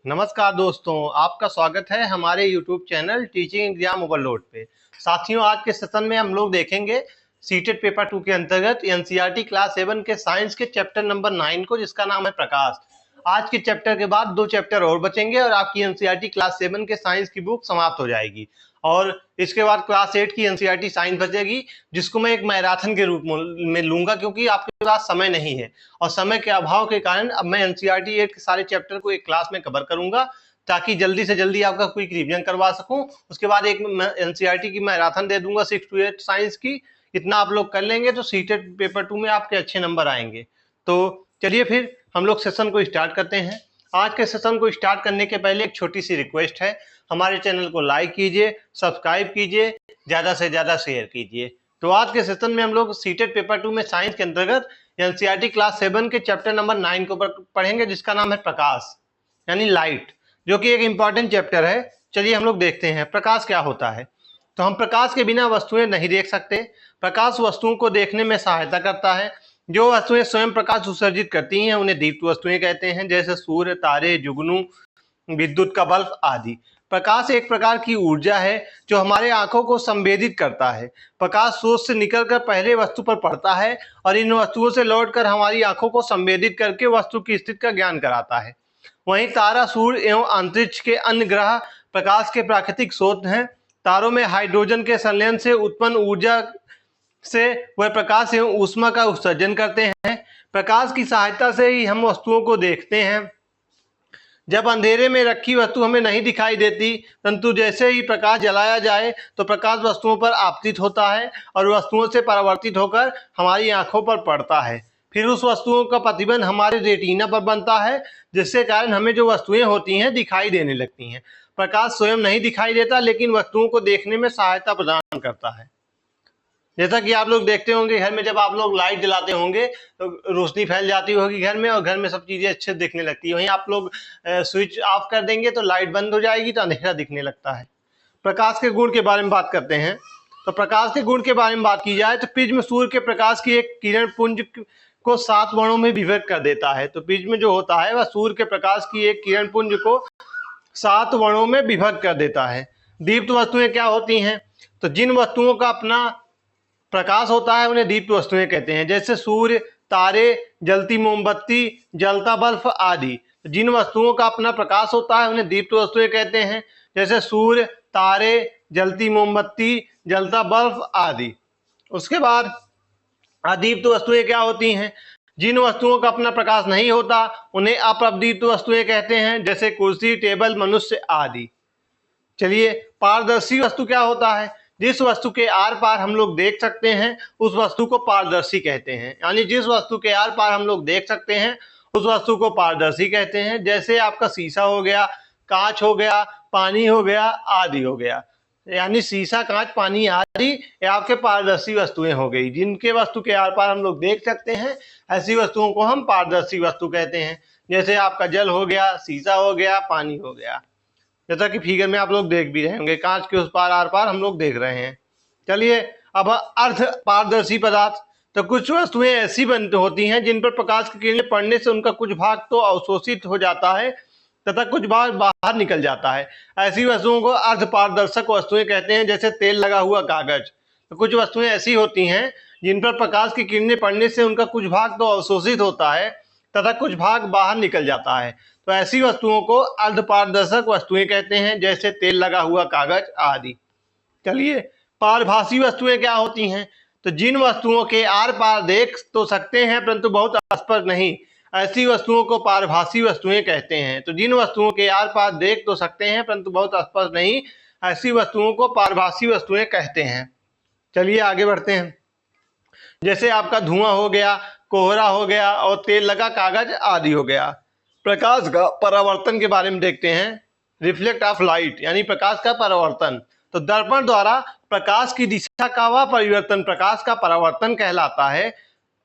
नमस्कार दोस्तों, आपका स्वागत है हमारे YouTube channel teaching exam overload पे। साथियों, आज के सेशन में हम लोग देखेंगे सीटेट पेपर 2 के अंतर्गत एनसीईआरटी क्लास 7 के साइंस के चैप्टर नंबर 9 को, जिसका नाम है प्रकाश। आज के चैप्टर के बाद 2 चैप्टर और बचेंगे और आपकी एनसीईआरटी क्लास 7 के साइंस की बुक समाप्त हो जाएगी और इसके बाद क्लास 8 की एनसीईआरटी साइंस बचेगी, जिसको मैं एक मैराथन के रूप में लूंगा, क्योंकि आपके पास समय नहीं है और समय के अभाव के कारण अब मैं एनसीईआरटी 8 के सारे चैप्टर को एक क्लास में कवर करूंगा, ताकि जल्दी से जल्दी आपका क्विक रिवीजन करवा सकूं। उसके बाद एक एनसीईआरटी की मैराथन दे दूंगा 6 to 8 साइंस की। इतना आप लोग कर लेंगे तो सीटेट पेपर 2 में आपके अच्छे नंबर आएंगे। तो चलिए फिर हम लोग सेशन को स्टार्ट करते हैं। आज के सेशन को स्टार्ट करने के पहले एक छोटी सी रिक्वेस्ट है, हमारे चैनल को लाइक कीजिए, सब्सक्राइब कीजिए, ज्यादा से ज्यादा शेयर कीजिए। तो आज के सेशन में हम लोग सीटेट पेपर 2 में साइंस के अंतर्गत एनसीईआरटी क्लास 7 के चैप्टर नंबर 9 को पढ़ेंगे, जिसका नाम है प्रकाश यानी लाइट, जो कि एक इंपॉर्टेंट चैप्टर है। चलिए हम लोग देखते हैं प्रकाश क्या होता है। तो हम प्रकाश के बिना वस्तुएं नहीं देख सकते। प्रकाश वस्तुओं को देखने में सहायता करता है। जो वस्तुएं स्वयं प्रकाश उत्सर्जित करती हैं उन्हें दीप्त वस्तुएं कहते हैं, जैसे सूर्य, तारे, जुगनू, विद्युत का बल्ब आदि। प्रकाश एक प्रकार की ऊर्जा है जो हमारे आंखों को संवेदित करता है। प्रकाश सोर्स से निकलकर पहले वस्तु पर पड़ता है और इन वस्तुओं से लौटकर हमारी आंखों को संवेदित करके वस्तु की स्थिति का ज्ञान कराता है। वहीं तारा, सूर्य एवं अंतरिक्ष के अन्य ग्रह प्रकाश के प्राकृतिक स्रोत हैं। तारों में हाइड्रोजन के संलयन से उत्पन्न ऊर्जा से वह प्रकाश एवं ऊष्मा का उत्सर्जन करते हैं। प्रकाश की सहायता से ही हम वस्तुओं को देखते हैं। जब अंधेरे में रखी वस्तु हमें नहीं दिखाई देती, परंतु जैसे ही प्रकाश जलाया जाए तो प्रकाश वस्तुओं पर आपतित होता है और वस्तुओं से परावर्तित होकर हमारी आंखों पर पड़ता है। फिर उस वस्तुओं का प्रतिबिंब हमारे रेटिना पर बनता है, जिसके कारण हमें जो वस्तुएं होती हैं दिखाई देने लगती हैं। प्रकाश स्वयं नहीं दिखाई देता, लेकिन वस्तुओं को देखने में सहायता प्रदान करता है। जैसा कि आप लोग देखते होंगे, घर में जब आप लोग लाइट जलाते होंगे तो रोशनी फैल जाती होगी घर में और घर में सब चीजें अच्छे दिखने लगती है। वहीं आप लोग स्विच ऑफ कर देंगे तो लाइट बंद हो जाएगी तो अंधेरा दिखने लगता है। प्रकाश के गुण के बारे में बात करते हैं। तो प्रकाश के गुण के बारे में बात की जाए तो प्रिज्म सूर्य के प्रकाश की एक किरण पुंज को 7 वर्णों में विभक्त कर देता है। तो प्रिज्म जो होता है वह सूर्य के प्रकाश की एक किरण पुंज को 7 वर्णों में विभक्त कर देता है। दीप्त वस्तुएं क्या होती हैं? तो जिन वस्तुओं का अपना प्रकाश होता है उन्हें दीप्त वस्तुएं कहते हैं, जैसे सूर्य, तारे, जलती मोमबत्ती, जलता बल्ब आदि। जिन वस्तुओं का अपना प्रकाश होता है उन्हें दीप्त वस्तुएं कहते हैं, जैसे सूर्य, तारे, जलती मोमबत्ती, जलता बल्ब आदि। उसके बाद अदीप्त वस्तुएं क्या होती हैं? जिन वस्तुओं का अपना प्रकाश नहीं होता उन्हें अप्रदीप्त वस्तुएं कहते हैं, जैसे कुर्सी, टेबल, मनुष्य आदि। चलिए, पारदर्शी वस्तु क्या होता है? जिस वस्तु के आर पार हम लोग देख सकते हैं उस वस्तु को पारदर्शी कहते हैं। यानी जिस वस्तु के आर पार हम लोग देख सकते हैं उस वस्तु को पारदर्शी कहते हैं, जैसे आपका शीशा हो गया, कांच हो गया, पानी हो गया आदि हो गया। यानी शीशा, कांच, पानी आदि ये आपके पारदर्शी वस्तुएं हो गई, जिनके वस्तु के आर पार हम लोग देख सकते हैं। ऐसी वस्तुओं को हम पारदर्शी वस्तु कहते हैं, जैसे आपका जल हो गया, शीशा हो गया, पानी हो गया। जैसा कि फिगर में आप लोग देख भी रहे होंगे, कांच के उस पार आर पार हम लोग देख रहे हैं। चलिए, अब अर्ध पारदर्शी पदार्थ। तो कुछ वस्तुएं ऐसी होती हैं जिन पर प्रकाश की किरणें पड़ने से उनका कुछ भाग तो अवशोषित हो जाता है तथा कुछ भाग बाहर निकल जाता है। ऐसी वस्तुओं को अर्ध पारदर्शक वस्तुएं कहते हैं, जैसे तेल लगा हुआ कागज। तो कुछ वस्तुएं ऐसी होती हैं जिन पर प्रकाश की किरणें पड़ने से उनका कुछ भाग तो अवशोषित होता है तथा कुछ भाग बाहर निकल जाता है। तो ऐसी वस्तुओं को अर्धपारदर्शक वस्तुएं कहते हैं, जैसे तेल लगा हुआ कागज आदि। चलिए, पारभासी वस्तुएं क्या होती हैं? तो जिन वस्तुओं के आर पार देख तो सकते हैं परंतु बहुत स्पष्ट नहीं, ऐसी वस्तुओं को पारभासी वस्तुएं कहते हैं। तो जिन वस्तुओं के आर पार देख तो सकते हैं परंतु बहुत स्पष्ट नहीं, ऐसी वस्तुओं को पारभासी वस्तुएं कहते हैं। चलिए आगे बढ़ते हैं। जैसे आपका धुआं हो गया, कोहरा हो गया और तेल लगा कागज आदि हो गया। प्रकाश का परावर्तन के बारे में देखते हैं। रिफ्लेक्ट ऑफ लाइट यानी प्रकाश का परावर्तन। तो दर्पण द्वारा प्रकाश की दिशा का वह परिवर्तन प्रकाश का परावर्तन कहलाता है।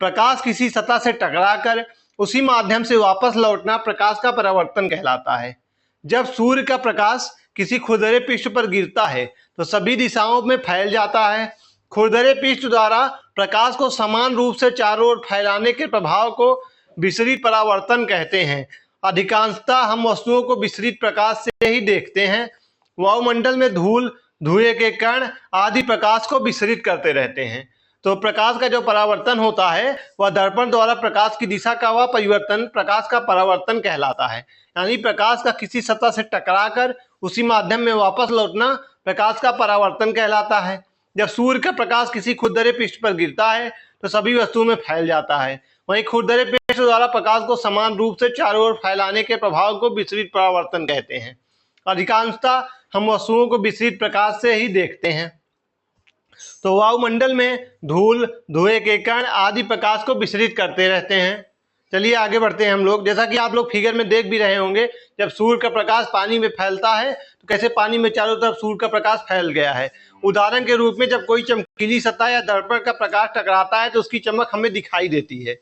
प्रकाश किसी सतह से टकराकर उसी माध्यम से वापस लौटना प्रकाश का परावर्तन कहलाता है। जब सूर्य का प्रकाश किसी खुरदरे पृष्ठ पर गिरता है तो सभी दिशाओं में फैल जाता है। खुरदरे पृष्ठ द्वारा प्रकाश को समान रूप से चारों ओर फैलाने के प्रभाव को विसरित परावर्तन कहते हैं। अधिकांशतः हम वस्तुओं को विसरित प्रकाश से ही देखते हैं। वायुमंडल में धूल, धुएं के कण आदि प्रकाश को विसरित करते रहते हैं। तो प्रकाश का जो परावर्तन होता है वह दर्पण द्वारा प्रकाश की दिशा का वह परिवर्तन प्रकाश का परावर्तन कहलाता है। यानी प्रकाश का किसी सतह से टकराकर उसी माध्यम में वापस लौटना प्रकाश का परावर्तन कहलाता है। जब सूर्य का प्रकाश किसी खुरदरे पृष्ठ पर गिरता है तो सभी वस्तुओं में फैल जाता है। वहीं खुरदरे पृष्ठ द्वारा प्रकाश को समान रूप से चारों ओर फैलाने के प्रभाव को विसरित परावर्तन कहते हैं। अधिकांशतः हम वस्तुओं को विसरित प्रकाश से ही देखते हैं। तो वायुमंडल में धूल, धुएं के कण आदि प्रकाश को विसरित करते रहते हैं। चलिए आगे बढ़ते हैं हम लोग। जैसा कि आप लोग फिगर में देख भी रहे होंगे, जब सूर्य का प्रकाश पानी में फैलता है तो कैसे पानी में चारों तरफ सूर्य का प्रकाश फैल गया है। उदाहरण के रूप में जब कोई चमकीली सतह या दर्पण का प्रकाश टकराता है तो उसकी चमक हमें दिखाई देती है।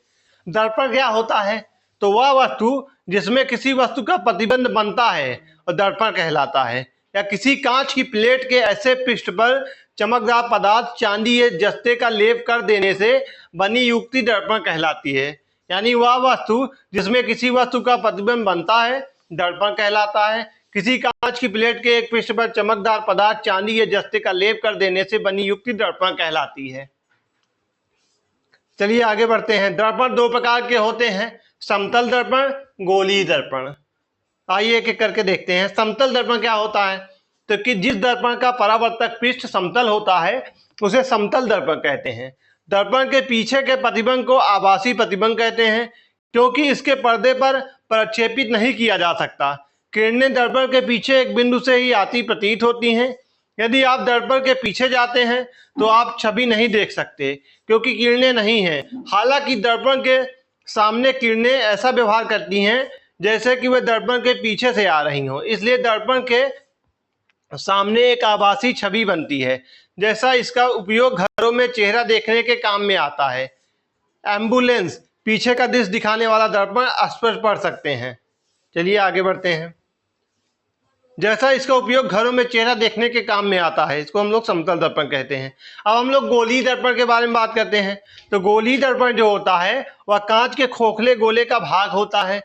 दर्पण क्या होता है? तो वह वस्तु जिसमें किसी वस्तु का प्रतिबिंब बनता है और दर्पण कहलाता है। या किसी कांच की प्लेट के ऐसे पृष्ठ पर चमकदार पदार्थ चांदी या जस्ते का लेप कर देने से बनी युक्ति दर्पण कहलाती है। यानी वह वस्तु जिसमें किसी वस्तु का प्रतिबिंब बनता है दर्पण कहलाता है। किसी कांच की प्लेट के एक पृष्ठ पर चमकदार पदार्थ चांदी या जस्ते का लेप कर देने से बनी युक्ति दर्पण कहलाती है। चलिए आगे बढ़ते हैं। दर्पण दो प्रकार के होते हैं, समतल दर्पण, गोलीय दर्पण। आइए एक एक करके देखते हैं। समतल दर्पण क्या होता है? तो कि जिस दर्पण का परावर्तक पृष्ठ समतल होता है उसे समतल दर्पण कहते हैं। दर्पण के पीछे के प्रतिबिंब को आभासी प्रतिबिंब कहते हैं, क्योंकि इसके पर्दे पर प्रक्षेपित नहीं किया जा सकता। किरणें दर्पण के पीछे एक बिंदु से ही आती प्रतीत होती हैं। यदि आप दर्पण के पीछे जाते हैं तो आप छवि नहीं देख सकते, क्योंकि किरणें नहीं हैं। हालांकि दर्पण के सामने किरणें ऐसा व्यवहार करती हैं जैसे कि वे दर्पण के पीछे से आ रही हों, इसलिए दर्पण के सामने एक आभासी छवि बनती है। जैसा इसका उपयोग घरों में चेहरा देखने के काम में आता है। एम्बुलेंस, पीछे का दृश्य दिखाने वाला दर्पण स्पष्ट पढ़ सकते हैं। चलिए आगे बढ़ते हैं। जैसा इसका उपयोग घरों में चेहरा देखने के काम में आता है, इसको हम लोग समतल दर्पण कहते हैं। अब हम लोग गोलीय दर्पण के बारे में बात करते हैं। तो गोलीय दर्पण जो होता है वह कांच के खोखले गोले का भाग होता है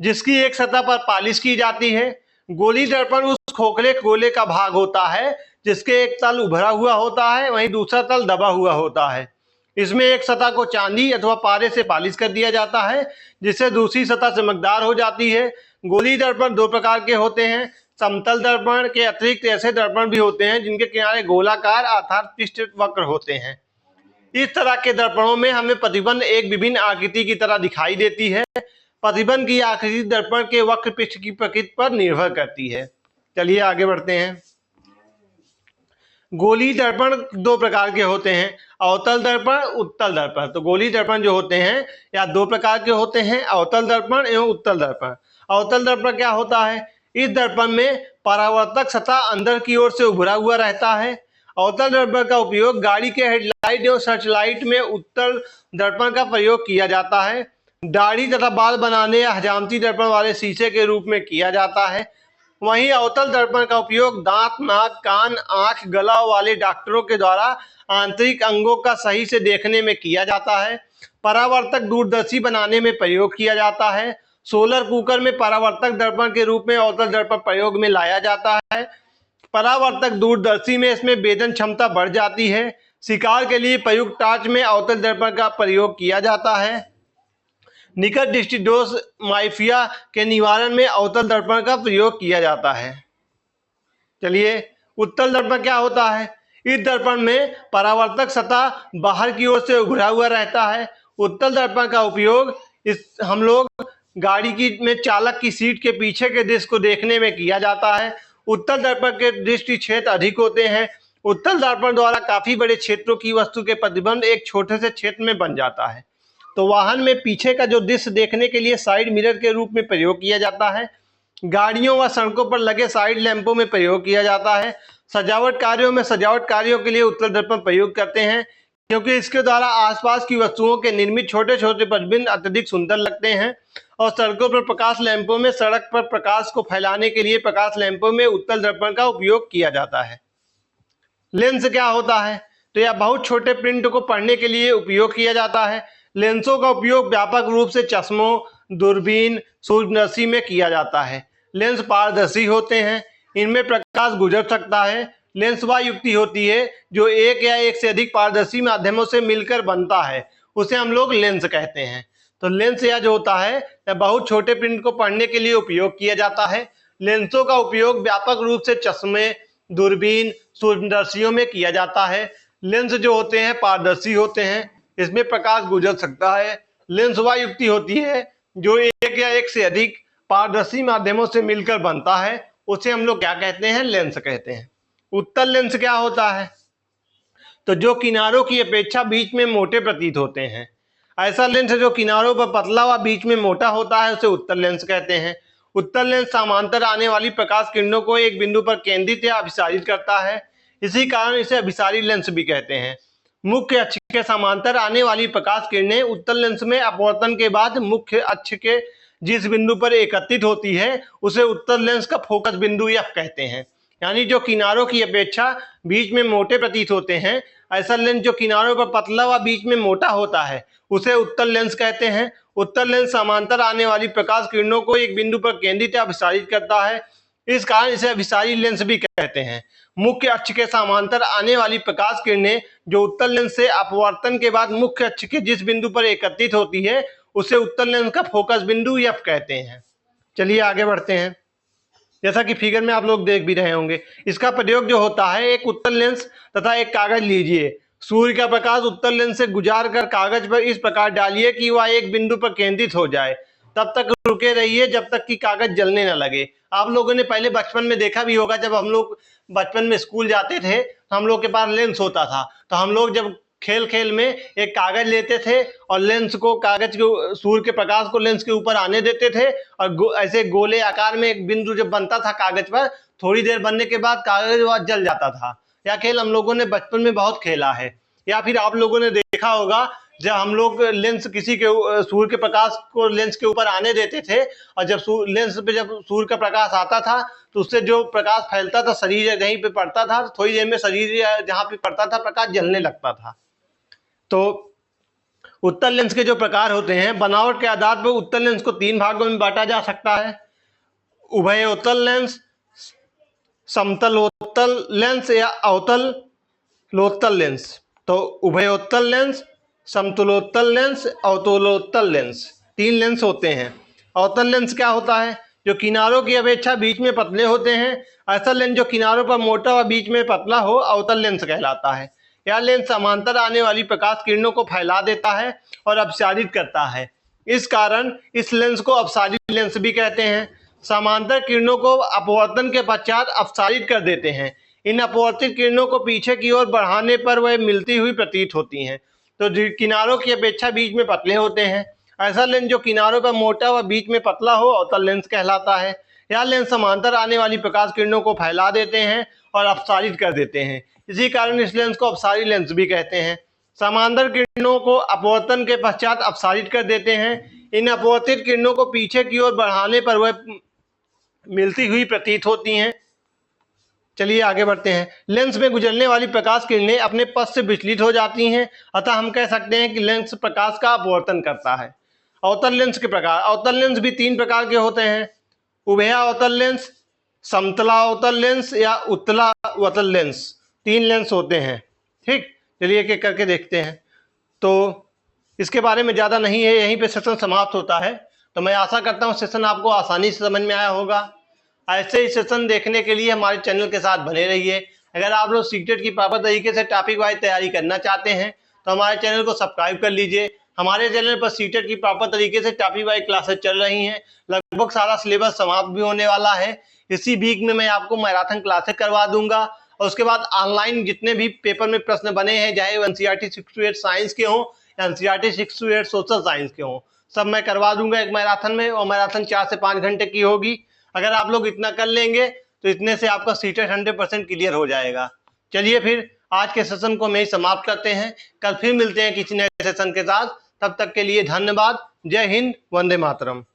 जिसकी एक सतह पर पालिश की जाती है। गोलीय दर्पण उस खोखले गोले का भाग होता है जिसके एक तल उभरा हुआ होता है, वहीं दूसरा तल दबा हुआ होता है। इसमें एक सतह को चांदी अथवा पारे से पालिश कर दिया जाता है जिससे दूसरी सतह चमकदार हो जाती है। गोलीय दर्पण दो प्रकार के होते हैं। समतल दर्पण के अतिरिक्त ऐसे दर्पण भी होते हैं जिनके किनारे गोलाकार अर्थात पृष्ठ वक्र होते हैं। इस तरह के दर्पणों में हमें प्रतिबिंब एक विभिन्न आकृति की तरह दिखाई देती है। प्रतिबिंब की आकृति दर्पण के वक्र पृष्ठ की प्रकृति पर निर्भर करती है। चलिए आगे बढ़ते हैं। गोलीय दर्पण दो प्रकार के होते हैं, अवतल दर्पण, उत्तल दर्पण। तो गोलीय दर्पण जो होते हैं या दो प्रकार के होते हैं, अवतल दर्पण एवं उत्तल दर्पण। अवतल दर्पण क्या होता है? इस दर्पण में परावर्तक सतह अंदर की ओर से उभरा हुआ रहता है। अवतल दर्पण का उपयोग गाड़ी के हेडलाइट एवं सर्च लाइट में उत्तल दर्पण का प्रयोग किया जाता है। दाढ़ी तथा बाल बनाने या हजामती दर्पण वाले शीशे के रूप में किया जाता है। वहीं अवतल दर्पण का उपयोग दांत, नाक, कान, आंख, गला वाले डॉक्टरों के द्वारा आंतरिक अंगों का सही से देखने में किया जाता है। परावर्तक दूरदर्शी बनाने में प्रयोग किया जाता है। सोलर कुकर में परावर्तक दर्पण के रूप में अवतल दर्पण प्रयोग में लाया जाता है। परावर्तक दूरदर्शी में इसमें वेदन क्षमता बढ़ जाती है। शिकार के लिए प्रयुक्त टार्च में अवतल दर्पण का प्रयोग किया जाता है। निकट दृष्टि दोष माइफिया के निवारण में अवतल दर्पण का प्रयोग किया जाता है। चलिए उत्तल दर्पण क्या होता है? इस दर्पण में परावर्तक सतह बाहर की ओर से उभरा हुआ रहता है। उत्तल दर्पण का उपयोग हम लोग गाड़ी की में चालक की सीट के पीछे के दृश्य को देखने में किया जाता है। उत्तल दर्पण के दृष्टि क्षेत्र अधिक होते हैं। उत्तल दर्पण द्वारा काफी बड़े क्षेत्रों की वस्तु के प्रतिबिंब एक छोटे से क्षेत्र में बन जाता है। तो वाहन में पीछे का जो दृश्य देखने के लिए साइड मिरर के रूप में प्रयोग किया जाता है। गाड़ियों व सड़कों पर लगे साइड लैंपों में प्रयोग किया जाता है। सजावट कार्यों में सजावट कार्यों के लिए उत्तल दर्पण प्रयोग करते हैं, क्योंकि इसके द्वारा आसपास की वस्तुओं के निर्मित छोटे छोटे प्रतिबिंब अत्यधिक सुंदर लगते हैं। और सड़कों पर प्रकाश लैंपों में सड़क पर प्रकाश को फैलाने के लिए प्रकाश लैंपों में उत्तल दर्पण का उपयोग किया जाता है। लेंस क्या होता है? तो यह बहुत छोटे प्रिंट को पढ़ने के लिए उपयोग किया जाता है। लेंसों का उपयोग व्यापक रूप से चश्मों, दूरबीन, सूक्ष्मदर्शी में किया जाता है। लेंस पारदर्शी होते हैं, इनमें प्रकाश गुजर सकता है। लेंस वह युक्ति होती है जो एक या एक से अधिक पारदर्शी माध्यमों से मिलकर बनता है, उसे हम लोग लेंस कहते हैं। तो लेंस यह जो होता है यह बहुत छोटे प्रिंट को पढ़ने के लिए उपयोग किया जाता है। लेंसों का उपयोग व्यापक रूप से चश्मे, दूरबीन, सूक्ष्मदर्शियों में किया जाता है। लेंस जो होते हैं पारदर्शी होते हैं, इसमें प्रकाश गुजर सकता है। लेंस वह युक्ति होती है जो एक या एक से अधिक पारदर्शी माध्यमों से मिलकर बनता है, उसे हम लोग क्या कहते हैं? लेंस कहते हैं। उत्तल लेंस क्या होता है? तो जो किनारों की अपेक्षा बीच में मोटे प्रतीत होते हैं, ऐसा लेंस जो किनारों पर पतला व बीच में मोटा होता है, उसे उत्तल लेंस कहते हैं। उत्तल लेंस समांतर आने वाली प्रकाश किरणों को एक बिंदु पर केंद्रित या अभिसारित करता है, इसी कारण इसे अभिसारी लेंस भी कहते हैं। मुख्य अक्ष के समांतर आने वाली प्रकाश किरणें उत्तल लेंस में अपवर्तन के बाद मुख्य अक्ष के जिस बिंदु पर एकत्रित होती है, उसे उत्तल लेंस का फोकस बिंदु एफ कहते हैं। यानी जो किनारों की अपेक्षा बीच में मोटे प्रतीत होते हैं, ऐसा लेंस जो किनारों पर पतला व बीच में मोटा होता है, उसे उत्तल लेंस कहते हैं। उत्तल लेंस समांतर आने वाली प्रकाश किरणों को एक बिंदु पर केंद्रित या अभिसारित करता है, इस कारण इसे अभिसारी लेंस भी कहते हैं। मुख्य अक्ष के समांतर आने वाली प्रकाश किरणें जो उत्तल लेंस से अपवर्तन के बाद मुख्य अक्ष के जिस बिंदु पर एकत्रित होती है, उसे उत्तल लेंस का फोकस बिंदु एफ कहते हैं। चलिए आगे बढ़ते हैं। जैसा कि फिगर में आप लोग देख भी रहे होंगे, इसका प्रयोग जो होता है, एक उत्तल लेंस तथा एक कागज लीजिए, सूर्य का प्रकाश उत्तल लेंस से गुजार कर कागज पर इस प्रकार डालिए कि वह एक बिंदु पर केंद्रित हो जाए। तब तक रुके रहिए जब तक कि कागज जलने न लगे। आप लोगों ने पहले बचपन में देखा भी होगा, जब हम लोग बचपन में स्कूल जाते थे, हम लोग के पास लेंस होता था, तो हम लोग जब खेल खेल में एक कागज लेते थे और लेंस को कागज के सूर्य के प्रकाश को लेंस के ऊपर आने देते थे, और ऐसे गोले आकार में एक बिंदु जब बनता था कागज पर, थोड़ी देर बनने के बाद कागज वह जल जाता था। यह खेल हम लोगों ने बचपन में बहुत खेला है। या फिर आप लोगों ने देखा होगा, जब हम लोग लेंस किसी के सूर्य के प्रकाश को लेंस के ऊपर आने देते थे, और जब लेंस पे जब सूर्य का प्रकाश आता था तो उससे जो प्रकाश फैलता था, शरीर कहीं पे पड़ता था, तो थोड़ी देर में शरीर जहाँ पे पड़ता था प्रकाश जलने लगता था। तो उत्तल लेंस के जो प्रकार होते हैं, बनावट के आधार पर उत्तल लेंस को तीन भागों में बांटा जा सकता है: उभयोत्तल लेंस, समतलोत्तल लेंस या अवतलोत्तल लेंस। तो उभयोत्तल लेंस, समतलोत्तल लेंस, अवतलोत्तल लेंस, तीन लेंस होते हैं। अवतल लेंस क्या होता है? जो किनारों की अपेक्षा बीच में पतले होते हैं, ऐसा लेंस जो किनारों पर मोटा और बीच में पतला हो, अवतल लेंस कहलाता है। यह लेंस समांतर आने वाली प्रकाश किरणों को फैला देता है और अपसारित करता है, इस कारण इस लेंस को अपसारी लेंस भी कहते हैं। समांतर किरणों को अपवर्तन के पश्चात अपसारित कर देते हैं। इन अपवर्तित किरणों को पीछे की ओर बढ़ाने पर वह मिलती हुई प्रतीत होती हैं। तो किनारों की अपेक्षा बीच में पतले होते हैं, ऐसा लेंस जो किनारों पर मोटा व बीच में पतला हो, अवतल लेंस कहलाता है। यह लेंस समांतर आने वाली प्रकाश किरणों को फैला देते हैं और अपसारित कर देते हैं, इसी कारण इस लेंस को अपसारी लेंस भी कहते हैं। समांतर किरणों को अपवर्तन के पश्चात अपसारित कर देते हैं। इन अपवर्तित किरणों को पीछे की ओर बढ़ाने पर वह मिलती हुई प्रतीत होती हैं। चलिए आगे बढ़ते हैं। लेंस में गुजरने वाली प्रकाश किरणें अपने पथ से विचलित हो जाती हैं, अतः हम कह सकते हैं कि लेंस प्रकाश का अपवर्तन करता है। अवतल लेंस के प्रकार। अवतल लेंस भी तीन प्रकार के होते हैं: उभयावतल लेंस, समतलावतल लेंस या उत्तलावतल लेंस। तीन लेंस होते हैं। ठीक, चलिए एक एक करके देखते हैं। तो इसके बारे में ज़्यादा नहीं है, यहीं पे सेशन समाप्त होता है। तो मैं आशा करता हूँ सेशन आपको आसानी से समझ में आया होगा। ऐसे ही सेशन देखने के लिए हमारे चैनल के साथ बने रहिए। अगर आप लोग सीटेट की प्रॉपर तरीके से टॉपिक वाइज तैयारी करना चाहते हैं तो हमारे चैनल को सब्सक्राइब कर लीजिए। हमारे चैनल पर सीटेट की प्रॉपर तरीके से टॉपिक वाइज क्लासेस चल रही हैं। लगभग सारा सिलेबस समाप्त भी होने वाला है। इसी वीक में मैं आपको मैराथन क्लासेस करवा दूंगा, और उसके बाद ऑनलाइन जितने भी पेपर में प्रश्न बने हैं, चाहे NCERT 6 to 8 साइंस के हों या NCERT 6 to 8 सोशल साइंस के हों, सब मैं करवा दूंगा एक मैराथन में। और मैराथन 4 से 5 घंटे की होगी। अगर आप लोग इतना कर लेंगे तो इतने से आपका सीटेट 100% क्लियर हो जाएगा। चलिए फिर आज के सेशन को मैं समाप्त करते हैं। कल फिर मिलते हैं किसी नए सेशन के साथ। तब तक के लिए धन्यवाद। जय हिंद, वंदे मातरम।